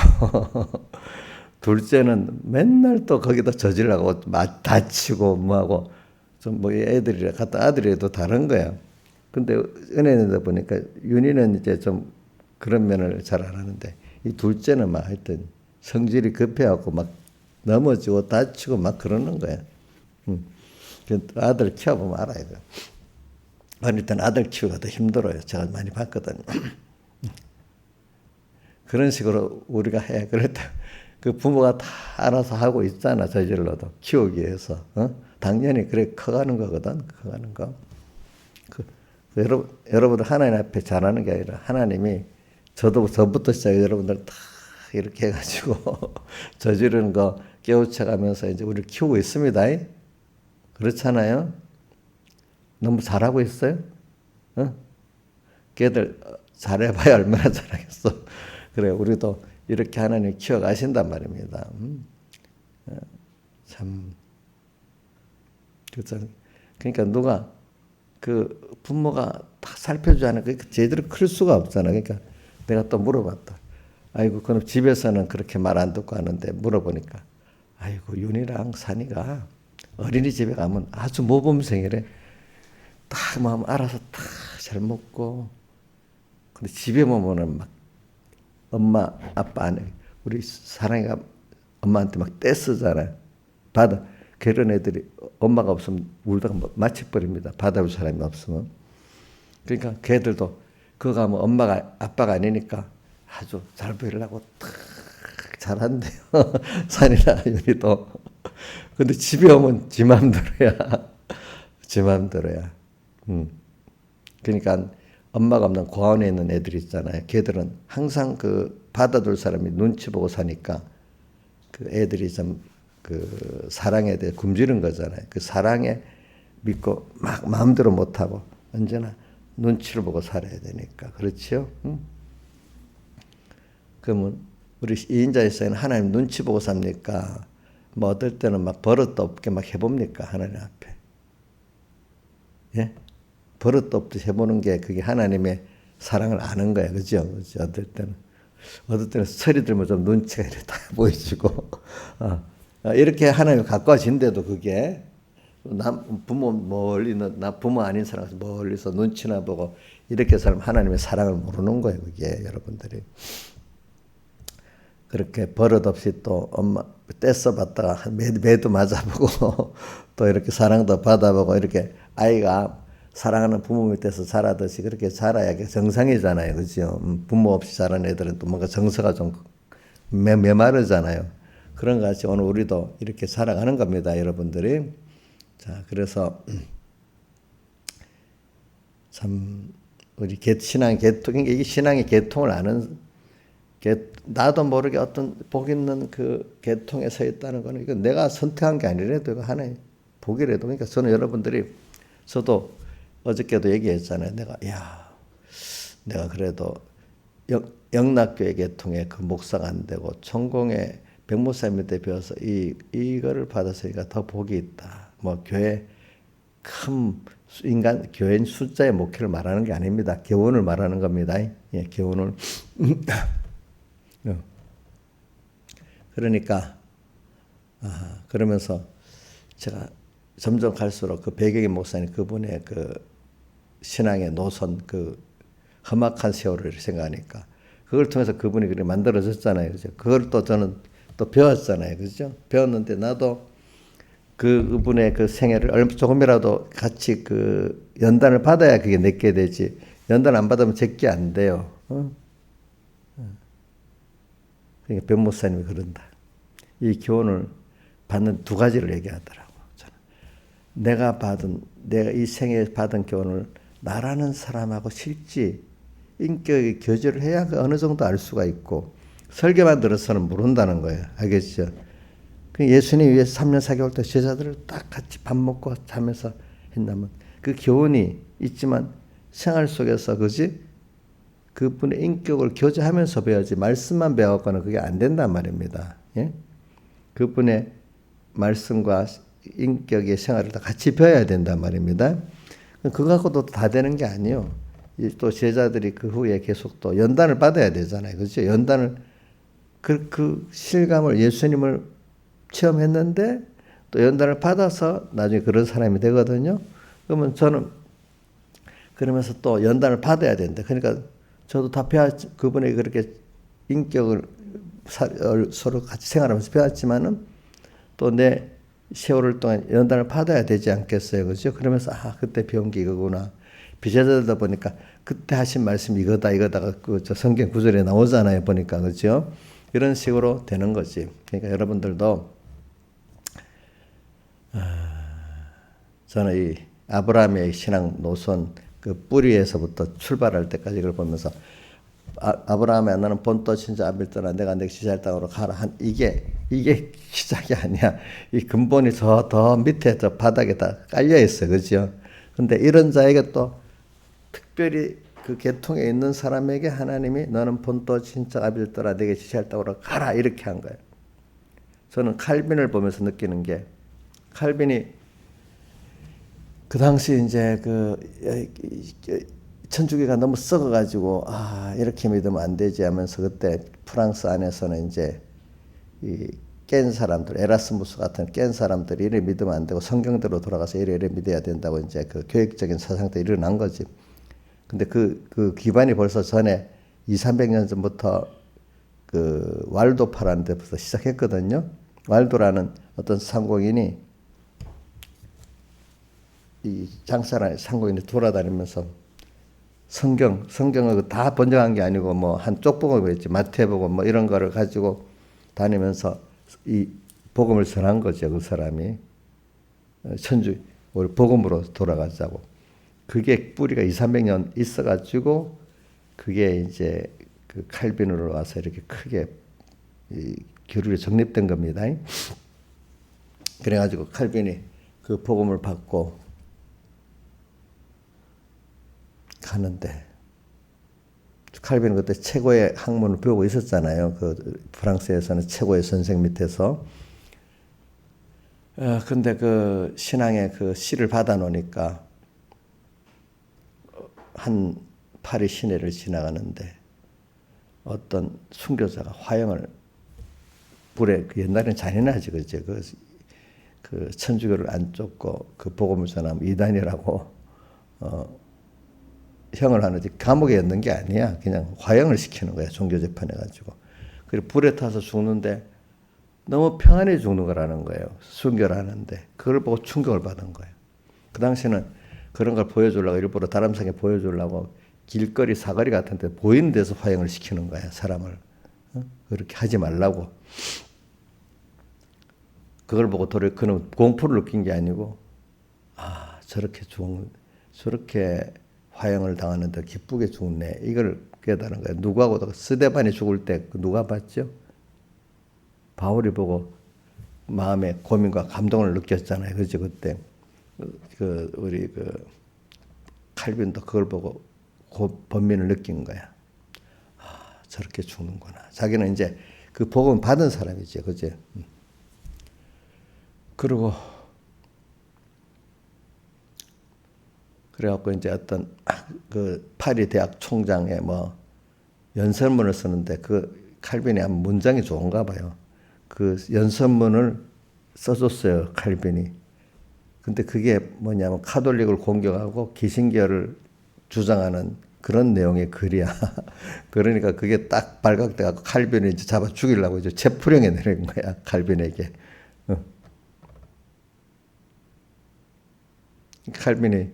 둘째는 맨날 또 거기다 저질라고 다치고 뭐하고 좀 뭐 애들이라 같은 아들이라도 다른 거야. 근데 은혜는 보니까 윤희는 이제 좀 그런 면을 잘 안 하는데 이 둘째는 막 하여튼 성질이 급해갖고 막 넘어지고 다치고 막 그러는 거야. 아들 키워보면 알아야 돼. 어릴 때는 아들 키우기가 더 힘들어요. 제가 많이 봤거든요. 그런 식으로 우리가 해. 그랬다. 그 부모가 다 알아서 하고 있잖아. 저질러도 키우기 위해서. 당연히 그래 커가는 거거든. 커가는 거. 여러분들 하나님 앞에 잘하는 게 아니라 하나님이 저부터 시작해 여러분들 다 이렇게 해가지고 저지르는 거 깨우쳐가면서 이제 우리를 키우고 있습니다. 그렇잖아요. 너무 잘하고 있어요. 걔들 잘해봐야 얼마나 잘하겠어. 그래 우리도 이렇게 하나님 키워가신단 말입니다. 참 그렇죠. 그러니까 누가 그 부모가 다 살펴주지 않으면 제대로 클 수가 없잖아. 그러니까 내가 또 물어봤다. 아이고 그럼 집에서는 그렇게 말 안 듣고 하는데 물어보니까 아이고 윤이랑 산이가 어린이집에 가면 아주 모범생이래. 딱 마음 알아서 다 잘 먹고. 근데 집에 오면은 막 엄마 아빠 안 해. 우리 사랑이가 엄마한테 막 떼쓰잖아요. 받아. 그런 애들이 엄마가 없으면 울다가 마치버립니다. 받아줄 사람이 없으면. 그러니까 걔들도 그거 가면 엄마가 아빠가 아니니까 아주 잘 보이려고 탁 잘한대요. 산이나 윤이도. 근데 집에 오면 지 맘대로야. 지 맘대로야. 그러니까 엄마가 없는 고아원에 있는 애들 있잖아요. 걔들은 항상 그 받아줄 사람이 눈치 보고 사니까 그 애들이 좀 그 사랑에 대해 굶주린 거잖아요. 그 사랑에 믿고 막 마음대로 못하고 언제나 눈치를 보고 살아야 되니까. 그렇지요? 그러면 우리 이인자에서는 하나님 눈치 보고 삽니까? 뭐 어떨 때는 막 버릇도 없게 막 해봅니까? 하나님 앞에. 예? 버릇도 없듯이 해보는 게 그게 하나님의 사랑을 아는 거야. 그죠? 어떨 때는 설이 들면 좀 눈치가 이렇게 다 보이지고. 이렇게 하나님이 가까워진데도 그게 부모 멀리는 나 부모 아닌 사람에서 멀리서 눈치나 보고 이렇게 살면 하나님의 사랑을 모르는 거예요. 그게 여러분들이. 그렇게 버릇없이 또 엄마 떼써 받다가 매도 맞아보고 또 이렇게 사랑도 받아보고 이렇게 아이가 사랑하는 부모 밑에서 자라듯이 그렇게 자라야 정상이잖아요. 그죠? 부모 없이 자란 애들은 또 뭔가 정서가 좀 메마르잖아요. 그런 것 같이 오늘 우리도 이렇게 살아가는 겁니다. 여러분들이. 자, 그래서 참 우리 신앙 개통, 이게 신앙의 개통을 아는 나도 모르게 어떤 복 있는 그 계통에 서 있다는 거는 이건 내가 선택한 게 아니라도 이거 하나의 복이라도. 그러니까 저는 여러분들이, 저도 어저께도 얘기했잖아요. 내가 그래도 영락교회 계통에 그 목사가 안 되고 천공의 백목사님한테 배워서 이거를 받았으니까 더 복이 있다. 뭐 교회 큰 교인 숫자의 목회를 말하는 게 아닙니다. 교훈을 말하는 겁니다. 예, 교훈을. 그러니까 그러면서 제가 점점 갈수록 그 배경의 목사님 그분의 그 신앙의 노선, 그 험악한 세월을 생각하니까 그걸 통해서 그분이 그렇게 만들어졌잖아요. 그죠? 그걸 또 저는 또 배웠잖아요. 그죠? 배웠는데 나도 그분의 그 생애를 조금이라도 같이 그 연단을 받아야 그게 내게 되지. 연단 안 받으면 제게 안 돼요. 그러니까 변 목사님이 그런다. 이 교훈을 받는 두 가지를 얘기하더라고. 저는. 내가 이 생에 받은 교훈을 나라는 사람하고 실제 인격의 교제를 해야 어느 정도 알 수가 있고, 설교만 들어서는 모른다는 거예요. 알겠죠? 예수님 위해서 3년 4개월 동안 제자들을 딱 같이 밥 먹고 자면서 했다면 그 교훈이 있지만 생활 속에서 그지? 그분의 인격을 교제하면서 배워야지 말씀만 배워갖고는 그게 안 된단 말입니다. 예? 그분의 말씀과 인격의 생활을 다 같이 배워야 된단 말입니다. 그거 갖고도 다 되는 게 아니에요. 또 제자들이 그 후에 계속 또 연단을 받아야 되잖아요. 그렇죠? 연단을 그 실감을 예수님을 체험했는데 또 연단을 받아서 나중에 그런 사람이 되거든요. 그러면 저는 그러면서 또 연단을 받아야 된다. 그러니까 저도 다 그분에게 그렇게 인격을 서로 같이 생활하면서 배웠지만은 또 내 세월을 동안 연단을 받아야 되지 않겠어요. 그죠? 그러면서 그때 배운 게 이거구나. 비제자들다 보니까 그때 하신 말씀이 이거다가 저 성경 구절에 나오잖아요. 보니까. 그죠? 이런 식으로 되는 거지. 그러니까 여러분들도 저는 이 아브라함의 신앙 노선 그 뿌리에서부터 출발할 때까지 이걸 보면서 아브라함의 나는 본토 친자 아빌 떠나 내가 내 지시할 땅으로 가라 이게 시작이 아니야. 이 근본이 더 밑에 저 바닥에 다 깔려 있어. 그죠? 근데 이런 자에게 또 특별히 그 계통에 있는 사람에게 하나님이 너는 본토 친자 아빌 떠나 내게 지시할 땅으로 가라 이렇게 한 거예요. 저는 칼빈을 보면서 느끼는 게, 칼빈이 그 당시 이제 천주교가 너무 썩어가지고 이렇게 믿으면 안 되지 하면서 그때 프랑스 안에서는 이제 이 깬 사람들, 에라스무스 같은 깬 사람들이 이래 믿으면 안 되고 성경대로 돌아가서 이래 믿어야 된다고 이제 그 교육적인 사상도 일어난 거지. 근데 그 기반이 벌써 전에 200~300년 전부터 그 왈도파라는 데부터 시작했거든요. 왈도라는 어떤 상공인이 이 장사라는 상공인이 돌아다니면서 성경을 다 번역한 게 아니고 뭐 한 쪽복음이었지, 마태복음 뭐 이런 거를 가지고 다니면서 이 복음을 전한 거죠. 그 사람이 우리 복음으로 돌아가자고. 그게 뿌리가 200~300년 있어가지고 그게 이제 그 칼빈으로 와서 이렇게 크게 교류가 정립된 겁니다. 그래가지고 칼빈이 그 복음을 받고 가는데, 칼빈은 그때 최고의 학문을 배우고 있었잖아요. 그 프랑스에서는 최고의 선생 밑에서. 근데 그 신앙의 그 씨를 받아 놓으니까 한 파리 시내를 지나가는데 어떤 순교자가 화형을 불에, 옛날에는 잔인하지, 그죠? 그 천주교를 안 쫓고 그 복음을 전하면 이단이라고 형을 하는데 감옥에 넣는 게 아니야. 그냥 화형을 시키는 거야. 종교재판해가지고. 그리고 불에 타서 죽는데 너무 평안히 죽는 거라는 거예요. 순결하는데. 그걸 보고 충격을 받은 거예요. 그 당시에는 그런 걸 보여주려고 일부러 다람상에 보여주려고 길거리 사거리 같은 데 보이는 데서 화형을 시키는 거야. 사람을. 그렇게 하지 말라고. 그걸 보고 그는 공포를 느낀 게 아니고 저렇게 화형을 당하는데 기쁘게 죽네. 이걸 깨달은 거예요. 누구하고도 스데반이 죽을 때 누가 봤죠? 바울이 보고 마음의 고민과 감동을 느꼈잖아요. 그죠? 그때 우리 칼빈도 그걸 보고 번민을 느낀 거야. 저렇게 죽는구나. 자기는 이제 그 복음 받은 사람이죠. 그죠? 그리고 그래갖고 이제 어떤 그 파리 대학 총장의 연설문을 쓰는데 그 칼빈이 한 문장이 좋은가 봐요. 그 연설문을 써줬어요. 칼빈이. 근데 그게 뭐냐면 카톨릭을 공격하고 기신교를 주장하는 그런 내용의 글이야. 그러니까 그게 딱 발각돼갖고 칼빈을 이제 잡아 죽이려고 이제 체포령에 내린 거야. 칼빈에게. 칼빈이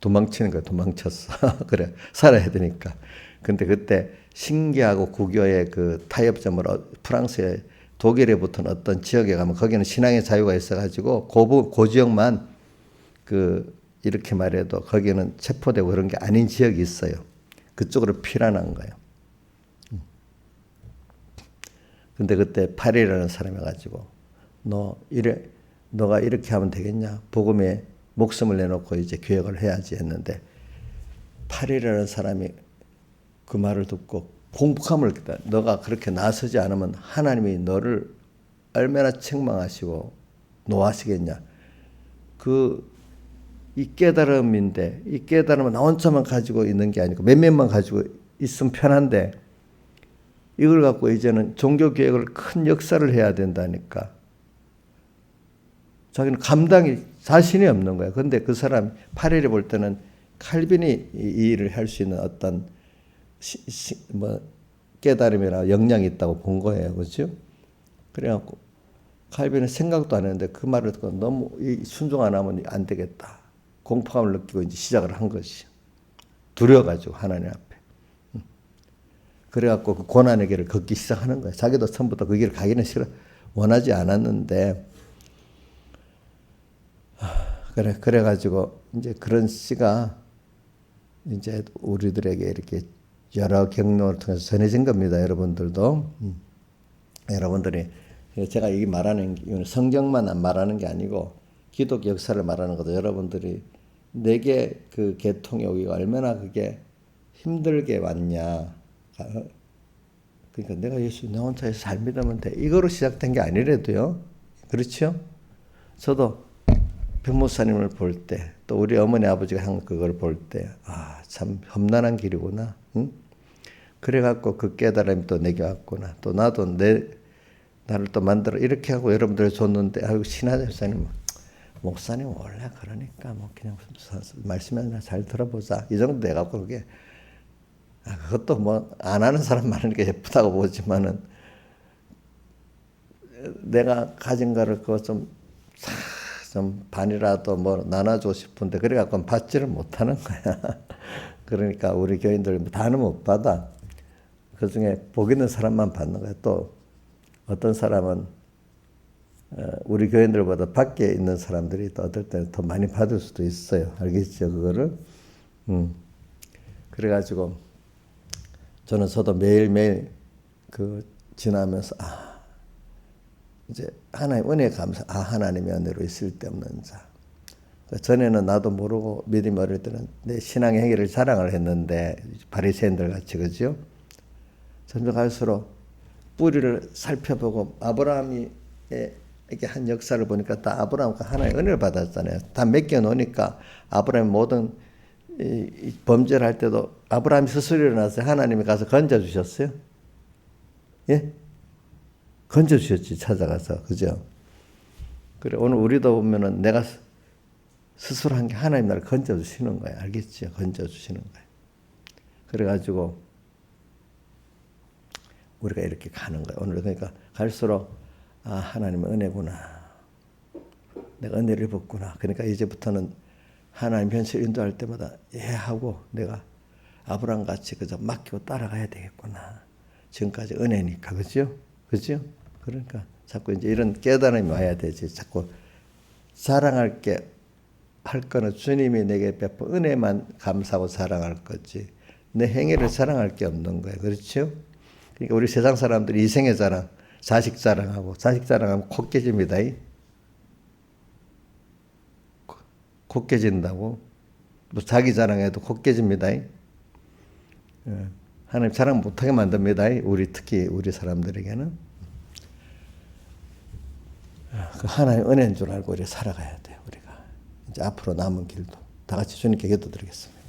도망치는 거야. 도망쳤어. 그래. 살아야 되니까. 근데 그때 신기하고 구교의 그 타협점으로 프랑스의 독일에 붙은 어떤 지역에 가면 거기는 신앙의 자유가 있어가지고 그 지역만 이렇게 말해도 거기는 체포되고 그런 게 아닌 지역이 있어요. 그쪽으로 피난한 거예요. 근데 그때 파리라는 사람이 가지고 너가 이렇게 하면 되겠냐? 복음에 목숨을 내놓고 이제 교역을 해야지 했는데 파리라는 사람이 그 말을 듣고 공포감을 느꼈다. 너가 그렇게 나서지 않으면 하나님이 너를 얼마나 책망하시고 노하시겠냐. 이 깨달음인데 이 깨달음은 나 혼자만 가지고 있는 게 아니고 몇몇만 가지고 있으면 편한데 이걸 갖고 이제는 종교개혁을 큰 역사를 해야 된다니까. 자기는 감당이 자신이 없는 거야. 그런데 그 사람 파리를 볼 때는 칼빈이 이 일을 할 수 있는 어떤 깨달음이나 역량이 있다고 본 거예요. 그렇죠? 그래갖고 칼빈은 생각도 안 했는데 그 말을 듣고 너무 순종 안 하면 안 되겠다. 공포감을 느끼고 이제 시작을 한 것이. 두려워가지고 하나님 앞에. 그래갖고 그 고난의 길을 걷기 시작하는 거예요. 자기도 처음부터 그 길을 가기는 원하지 않았는데 그래가지고 이제 그런 시가 이제 우리들에게 이렇게 여러 경로를 통해서 전해진 겁니다. 여러분들도. 여러분들이 제가 이 말하는 이유는 성경만 말하는 게 아니고 기독 역사를 말하는 것도 여러분들이 내게 그 개통이 오기가 얼마나 그게 힘들게 왔냐. 그러니까 내가 예수 내 혼자서 잘 믿으면 돼. 이거로 시작된 게 아니래도요. 그렇죠? 저도 백목사님을 볼 때, 또 우리 어머니 아버지가 한 그걸 볼 때, 참 험난한 길이구나. 응? 그래갖고 그 깨달음이 또 내게 왔구나. 또 나도 나를 또 만들어 이렇게 하고 여러분들 줬는데, 아이고 신하장사님, 목사님 원래 그러니까 그냥 말씀이나 잘 들어보자. 이 정도 돼갖고 그게 그것도 안 하는 사람 많은 게 예쁘다고 보지만은 내가 가진 거를 그거 좀 반이라도 나눠주고 싶은데 그래갖고 받지를 못하는 거야. 그러니까 우리 교인들 다는 못 받아. 그중에 복 있는 사람만 받는 거야. 또 어떤 사람은 우리 교인들보다 밖에 있는 사람들이 또 어떨 때는 더 많이 받을 수도 있어요. 알겠죠? 그거를. 그래가지고 저도 매일매일 지나면서 이제 하나님 은혜에 감사. 하나님의 은혜로 있을 데 없는 자. 전에는 나도 모르고 믿음이 어릴 때는 내 신앙의 행위를 자랑을 했는데 바리새인들 같이 그죠? 점점 갈수록 뿌리를 살펴보고 아브라함이 이렇게 한 역사를 보니까 다 아브라함과 하나님의 은혜를 받았잖아요. 다 맡겨 놓으니까 아브라함이 모든 범죄를 할 때도 아브라함이 스스로 일어나서 하나님이 가서 건져 주셨어요. 예? 건져 주셨지 찾아가서 그죠? 그래 오늘 우리도 보면은 내가 스스로 한 게 하나님 나를 건져 주시는 거예요. 알겠죠? 건져 주시는 거예요. 그래가지고 우리가 이렇게 가는 거예요. 오늘 그러니까 갈수록 아 하나님은 은혜구나. 내가 은혜를 입었구나. 그러니까 이제부터는 하나님 현실 인도할 때마다 예 하고 내가 아브라함 같이 그저 맡기고 따라가야 되겠구나. 지금까지 은혜니까 그죠? 그죠? 그러니까 자꾸 이제 이런 깨달음이 와야 되지. 자꾸 자랑할 게 할 거는 주님이 내게 베푼 은혜만 감사하고 자랑할 거지. 내 행위를 자랑할 게 없는 거예요. 그렇죠? 그러니까 우리 세상 사람들이 이생의 자랑, 자식 자랑하고 자식 자랑하면 코 깨집니다. 코 깨진다고. 뭐 자기 자랑해도 코 깨집니다. 하나님 자랑 못하게 만듭니다. 특히 우리 사람들에게는. 그 하나님 은혜인 줄 알고 우리 살아가야 돼요. 우리가 이제 앞으로 남은 길도 다 같이 주님께 기도드리겠습니다.